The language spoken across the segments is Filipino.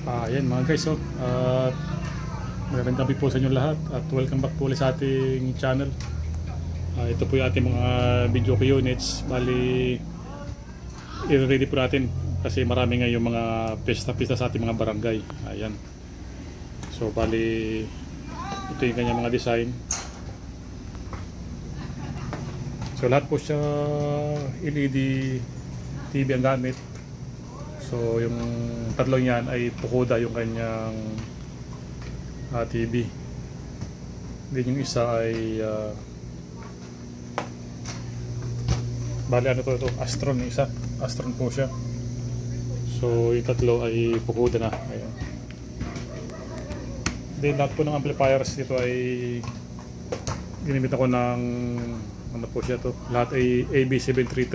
Ayan mga guys, magandang gabi po sa inyo lahat at welcome back po ulit sa ating channel. Ito po yung ating mga video units. Bali, i-ready po natin kasi marami ngayon mga pista-pista sa ating mga barangay. Ayan. So bali, ito yung kanyang mga design. So lahat po siya LED TV ang gamit. So yung tatlong yan ay Fukuda yung kanyang TV. Then yung isa ay bali ano to, ito Astron, yung isa Astron po siya. So yung tatlo ay Fukuda na. Ayan. Then lahat po ng amplifiers dito ay ginamit ako ng ano po siya to, lahat ay AB733.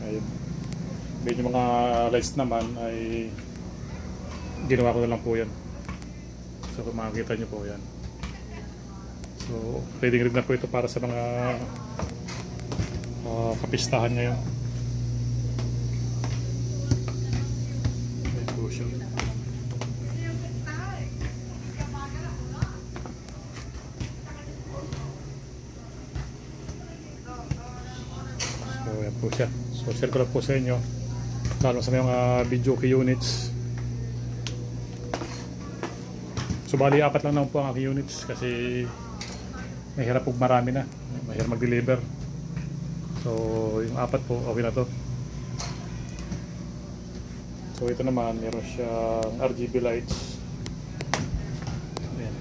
Ayun. Then yung mga lights naman ay ginawa ko na lang po yan. So kung makikita nyo po yan. So ready na po ito para sa mga kapistahan ngayon. Ayan po siya. So ayan po siya. So share ko lang po sa inyo lalo sa mga video units. So bali apat lang naman po ang aking units kasi mahirap po marami na, mahirap mag-deliver. So yung apat po okay na to. So ito naman meron siyang RGB lights. Ayan.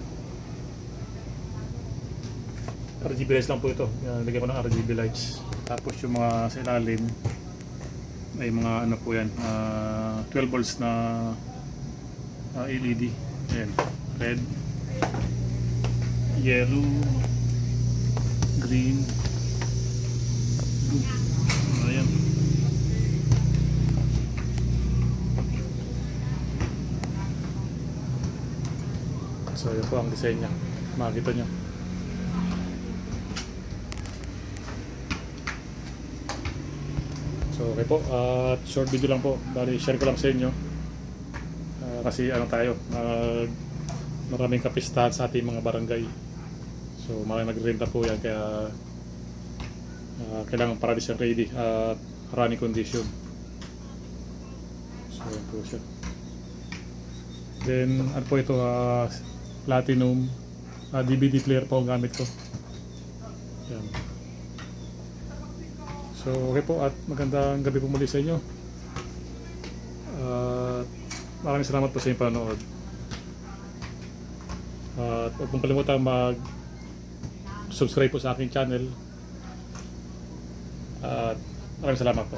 RGB lights lang po ito. Lagyan ko ng RGB lights. Tapos yung mga sa ilalim ay mga ano po yan, 12 volts na LED. Ayan. Red, yellow, green, blue. Ayan. So yun po ang design niya. Makikita nyo. So okay po, short video lang po. Bali share ko lang sa inyo. Kasi ano tayo, maraming kapistahan sa ating mga barangay. So maraming nagrenta po yan kaya kailangan para di siya ready at running condition. So yan po siya. Then ano po ito, platinum DVD player po ang gamit ko. Yan. So okay po at magandang gabi po muli sa inyo. Maraming salamat po sa inyong panonood. At huwag mong kalimutan mag-subscribe po sa aking channel. At maraming salamat po.